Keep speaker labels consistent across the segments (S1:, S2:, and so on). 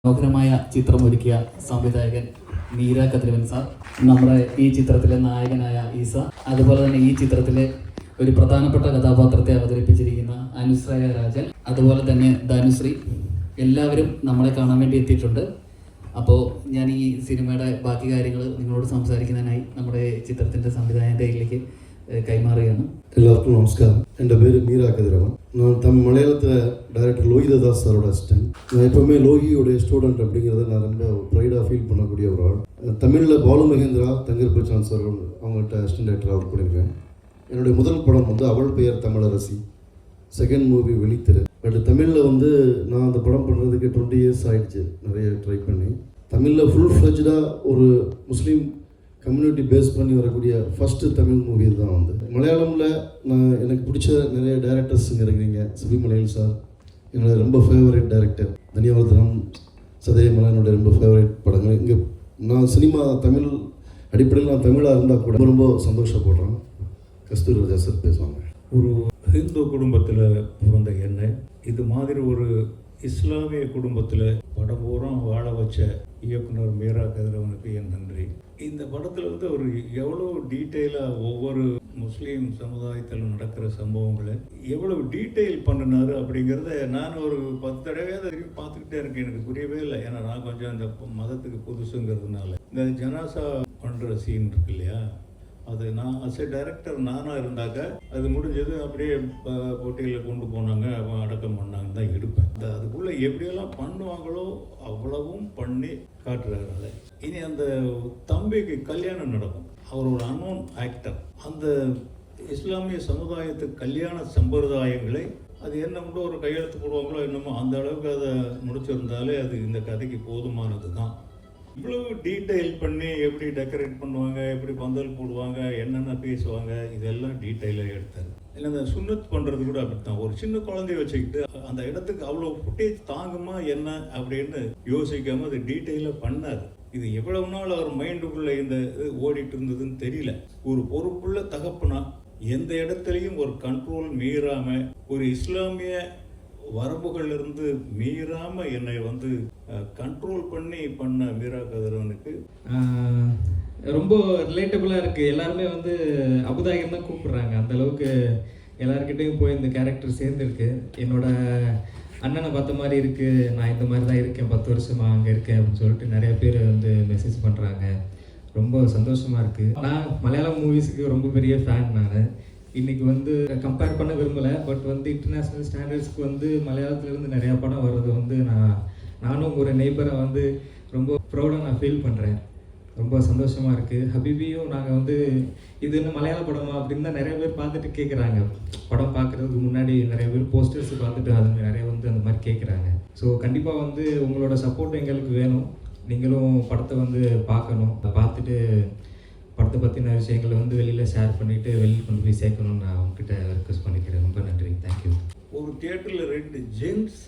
S1: മനോഹരമായ ചിത്രമൊരുക്കിയ സംവിധായകൻ മീര കതിരവൻ സാർ, നമ്മുടെ ഈ ചിത്രത്തിലെ നായകനായ ഈസ, അതുപോലെ തന്നെ ഈ ചിത്രത്തിലെ ഒരു പ്രധാനപ്പെട്ട കഥാപാത്രത്തെ അവതരിപ്പിച്ചിരിക്കുന്ന അനുശ്രയ രാജൻ, അതുപോലെ തന്നെ ധനുശ്രീ, എല്ലാവരും നമ്മളെ കാണാൻ വേണ്ടി എത്തിയിട്ടുണ്ട്. അപ്പോൾ ഞാൻ ഈ സിനിമയുടെ ബാക്കി കാര്യങ്ങൾ നിങ്ങളോട് സംസാരിക്കുന്നതിനായി നമ്മുടെ ചിത്രത്തിൻ്റെ സംവിധായകൻ്റെ കയ്യിലേക്ക് കൈമാറുകയാണ്.
S2: எல்லாருக்கும் நமஸ்காரம். என் பேர் மீரா கதிரவன். நான் மலையாளத்தில் டைரக்டர் லோகிதாஸ் சாரோட அசிஸ்டன்ட். நான் எப்போவுமே லோகியோடைய ஸ்டூடெண்ட் அப்படிங்கிறத நான் ரொம்ப ப்ரைடாக ஃபீல் பண்ணக்கூடிய ஒரு ஆள். தமிழில் பாலு மகேந்திரா, தங்கர் பிரசாந்த் சார் அவங்கள்ட்ட அசிஸ்டன்ட் டைரக்டராக ஒர்க் பண்ணியிருக்கேன். என்னுடைய முதல் படம் அவள் பெயர் தமிழரசி, செகண்ட் மூவி வெளித்திரு. பட் தமிழில் நான் அந்த படம் பண்ணுறதுக்கு 20 years ஆகிடுச்சு, நிறைய ட்ரை பண்ணி. தமிழில் ஃபுல் ஃப்ளெஜ்டாக ஒரு முஸ்லீம் கம்யூனிட்டி பேஸ் பண்ணி வரக்கூடிய ஃபஸ்ட்டு தமிழ் மூவி தான். மலையாளமில் நான் எனக்கு பிடிச்ச நிறைய டைரக்டர்ஸ் இங்கே இருக்கிறீங்க. சுபிமலையில் சார் என்னோட ரொம்ப ஃபேவரட் டைரக்டர். தனியாவர்தனம், சதயமலை என்னோட ரொம்ப ஃபேவரட் படங்கள். இங்கே நான் சினிமா தமிழ் அடிப்படையில் நான் தமிழாக இருந்தால் கூட ரொம்ப சந்தோஷப்படுறேன். கஸ்தூரி ராஜா சார் பேசுவாங்க.
S3: ஒரு ஹிந்து குடும்பத்தில் பிறந்த என்னை இது மாதிரி ஒரு இஸ்லாமிய குடும்பத்தில் படம் பூரா வாழ வச்ச இயக்குனர் மீரா கதிரவனுக்கு என் நன்றி. இந்த படத்தில் ஒரு எவ்வளோ டீட்டெயிலாக ஒவ்வொரு முஸ்லீம் சமுதாயத்தில் நடக்கிற சம்பவங்களை எவ்வளோ டீட்டெயில் பண்ணினாரு அப்படிங்கிறத நான் ஒரு 10 தடவை திரும்பி பார்த்துக்கிட்டே இருக்கேன். எனக்கு புரியவே இல்லை, ஏன்னா நான் கொஞ்சம் இந்த மதத்துக்கு புதுசுங்கிறதுனால. இந்த ஜனாசா பண்ணுற சீன் இருக்கு இல்லையா, அது நான் அஸ் எ டைரக்டர் நானாக இருந்தாக்க அது முடிஞ்சது அப்படியே போட்டியில் கொண்டு போனாங்க, அடக்கம் பண்ணாங்க தான் எடுப்பேன். அதுக்குள்ளே எப்படியெல்லாம் பண்ணுவாங்களோ அவ்வளவும் பண்ணி காட்டுறாரு. அதை இனி அந்த தம்பிக்கு கல்யாணம் நடக்கும், அவர் ஒரு அன்னோன் ஆக்டர். அந்த இஸ்லாமிய சமுதாயத்து கல்யாண சம்பிரதாயங்களை அது என்ன கூட ஒரு கையெழுத்து போடுவாங்களோ என்னமோ, அந்த அளவுக்கு அதை முடிச்சிருந்தாலே அது இந்த கதைக்கு போதுமானது தான். இவ்வளவு டீட்டெயில் பண்ணி எப்படி டெக்கரேட் பண்ணுவாங்க, எப்படி பந்தல் போடுவாங்க, என்னென்ன பேசுவாங்க, இதெல்லாம் டீட்டெயிலாக எடுத்தார். இல்லை அந்த சுன்னத் பண்ணுறது கூட அப்படித்தான். ஒரு சின்ன குழந்தைய வச்சுக்கிட்டு அந்த இடத்துக்கு அவ்வளோ ஃபுட்டேஜ் தாங்குமா என்ன அப்படின்னு யோசிக்காமல் அது டீட்டெயிலாக பண்ணார். இது எவ்வளவு நாள் அவர் மைண்டுக்குள்ளே இந்த இது ஓடிட்டு இருந்ததுன்னு தெரியல. ஒரு பொறுப்புள்ள தகப்பனா எந்த இடத்துலையும் ஒரு கண்ட்ரோல் மீறாமல், ஒரு இஸ்லாமிய வரம்புகளிலிருந்து மீறாமல் என்னை கண்ட்ரோல் பண்ண மீரா கதிரவனுக்கு
S4: ரொம்ப ரிலேட்டபுளாக இருக்குது. எல்லாருமே அபுதாயம் தான் கூப்பிடுறாங்க. அந்தளவுக்கு எல்லாருக்கிட்டையும் போய் இந்த கேரக்டர் சேர்ந்துருக்கு. என்னோட அண்ணனை பார்த்த மாதிரி இருக்குது, நான் இந்த மாதிரி தான் இருக்கேன், 10 வருஷமாக அங்கே இருக்கேன் அப்படின்னு சொல்லிட்டு நிறைய பேர் மெசேஜ் பண்ணுறாங்க. ரொம்ப சந்தோஷமாக இருக்குது. நான் மலையாளம் மூவிஸுக்கு ரொம்ப பெரிய ஃபேன். நான் இன்றைக்கி கம்பேர் பண்ண விரும்பலை, பட் இன்டர்நேஷ்னல் ஸ்டாண்டர்ட்ஸ்க்கு மலையாளத்துலேருந்து நிறையா படம் வர்றது நானும் ஒரு நெய்பரை ரொம்ப ப்ரௌடாக நான் ஃபீல் பண்ணுறேன். ரொம்ப சந்தோஷமாக இருக்குது. ஹபீபியும் நாங்கள் இது இன்னும் மலையாள படமா அப்படின்னு தான் நிறைய பேர் பார்த்துட்டு கேட்குறாங்க. படம் பார்க்குறதுக்கு முன்னாடி நிறைய பேர் போஸ்டர்ஸ் பார்த்துட்டு அது நிறைய அந்த மாதிரி கேட்குறாங்க. ஸோ கண்டிப்பாக உங்களோட சப்போர்ட் எங்களுக்கு வேணும். நீங்களும் படத்தை பார்க்கணும். பார்த்துட்டு படத்தை பற்றின விஷயங்களை வெளியில் ஷேர் பண்ணிவிட்டு வெளியில் கொண்டு போய் சேர்க்கணும்னு நான் உங்ககிட்ட ரெக்வஸ்ட் பண்ணிக்கிறேன். ரொம்ப நன்றி, தேங்க்யூ.
S3: ஒரு தியேட்டரில் 2 ஜென்ஸ்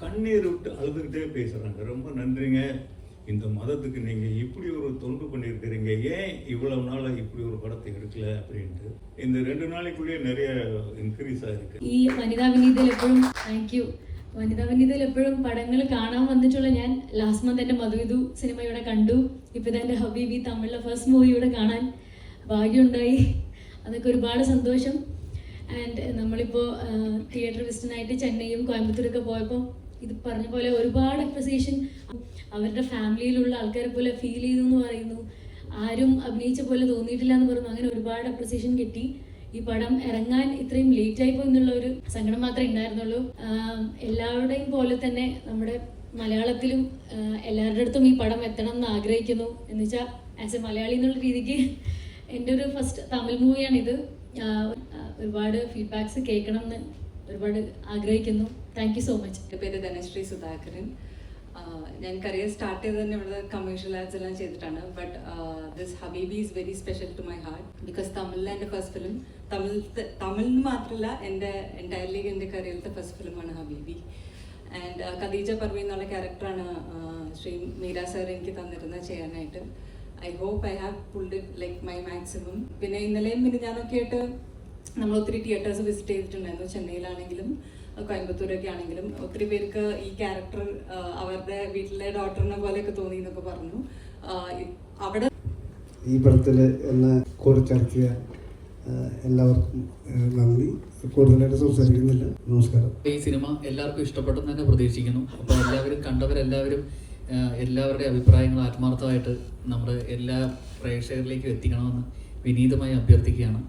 S3: கண்ணீர் விட்டு அழுதுகிட்டே பேசுகிறாங்க. ரொம்ப நன்றிங்க, இந்த மதத்துக்கு நீங்கள் இப்படி ஒரு தொண்டு பண்ணியிருக்கிறீங்க, ஏன் இவ்வளவு நாள் இப்படி ஒரு படத்தை എടുക്കல அப்படின்ட்டு. இந்த 2 നാளைக்குள்ளேயே நிறைய ഇൻക്രീസ് ആയിരിക്കും.
S5: ഈ വനിതാ വിനീതയിൽ എപ്പോഴും താങ്ക്യൂ. വനിതാ വിനീതയിൽ എപ്പോഴും പടങ്ങൾ കാണാൻ വന്നിട്ടുള്ള ഞാൻ ലാസ്റ്റ് മന്ത് എൻ്റെ മധുവിധു സിനിമയുടെ കണ്ടു. ഇപ്പോൾ ഇതെൻ്റെ ഹബീബി തമിഴിലെ ഫസ്റ്റ് മൂവിയുടെ കാണാൻ ഭാഗ്യമുണ്ടായി. അതൊക്കെ ഒരുപാട് സന്തോഷം. ആൻഡ് നമ്മളിപ്പോൾ തിയേറ്റർ വിസിറ്റിനായിട്ട് ചെന്നൈയും കോയമ്പത്തൂരൊക്കെ പോയപ്പോൾ ഇത് പറഞ്ഞ പോലെ ഒരുപാട് അപ്രിസിയേഷൻ അവരുടെ ഫാമിലിയിലുള്ള ആൾക്കാരെ പോലെ ഫീൽ ചെയ്തു എന്ന് പറയുന്നു. ആരും അഭിനയിച്ച പോലെ തോന്നിയിട്ടില്ല എന്ന് പറഞ്ഞു. അങ്ങനെ ഒരുപാട് അപ്രിസിയേഷൻ കിട്ടി. ഈ പടം ഇറങ്ങാൻ ഇത്രയും ലേറ്റായി പോയി എന്നുള്ള ഒരു സങ്കടം മാത്രമേ ഉണ്ടായിരുന്നുള്ളൂ. എല്ലാവരുടെയും പോലെ തന്നെ നമ്മുടെ മലയാളത്തിലും എല്ലാവരുടെ അടുത്തും ഈ പടം എത്തണം എന്ന് ആഗ്രഹിക്കുന്നു. എന്ന് വെച്ചാൽ ആസ് എ മലയാളി എന്നുള്ള രീതിക്ക് എൻ്റെ ഒരു ഫസ്റ്റ് തമിഴ് മൂവിയാണിത്. ഒരുപാട് ഫീഡ്ബാക്സ് കേൾക്കണം എന്ന് ഒരുപാട് ആഗ്രഹിക്കുന്നു. Thank you so much.
S6: എൻ്റെ പേര് ധനശ്രീ സുധാകരൻ. ഞാൻ കരിയർ സ്റ്റാർട്ട് ചെയ്ത് തന്നെ ഇവിടെ കമേഴ്ഷ്യൽ ആഡ്സ് എല്ലാം ചെയ്തിട്ടാണ്. ബട്ട് ദിസ് ഹബീബി is very special to my heart because തമിഴിലെ എൻ്റെ ഫസ്റ്റ് ഫിലിം. തമിഴിൽ മാത്രമല്ല എൻ്റെ എൻ്റയർലി എൻ്റെ കരിയറിലത്തെ ഫസ്റ്റ് ഫിലിമാണ് ഹബീബി. ആൻഡ് ഖദീജ പർവീൻ എന്നുള്ള ക്യാരക്ടറാണ് ശ്രീ മീര സാർ എനിക്ക് തന്നിരുന്നത് ചെയ്യാനായിട്ട്. I hope I have pulled it like my maximum. പിന്നെ ഇന്നലെയും ഞാനൊക്കെ ആയിട്ട് നമ്മൾ ഒത്തിരി തിയേറ്റേഴ്സ് വിസിറ്റ് ചെയ്തിട്ടുണ്ടായിരുന്നു. ചെന്നൈയിലാണെങ്കിലും കോയമ്പത്തൂരൊക്കെ ആണെങ്കിലും ഒത്തിരി പേർക്ക് ഈ ക്യാരക്ടർ അവരുടെ വീട്ടിലെ ഡോട്ടറിനെ പോലെയൊക്കെ തോന്നി എന്നൊക്കെ പറഞ്ഞു. അവിടെ
S7: ഈ പടത്തിൽ എന്നെ കുറിച്ചിറക്കിയ എല്ലാവർക്കും നന്ദി. കൂടുതലായിട്ട് സംസാരിക്കുന്നില്ല. നമസ്കാരം.
S1: ഈ സിനിമ എല്ലാവർക്കും ഇഷ്ടപ്പെട്ടെന്ന് തന്നെ പ്രതീക്ഷിക്കുന്നു. അപ്പോൾ എല്ലാവരും കണ്ടവരെല്ലാവരും എല്ലാവരുടെ അഭിപ്രായങ്ങൾ ആത്മാർത്ഥമായിട്ട് നമ്മുടെ എല്ലാ പ്രേക്ഷകരിലേക്കും എത്തിക്കണമെന്ന് വിനീതമായി അഭ്യർത്ഥിക്കുകയാണ്.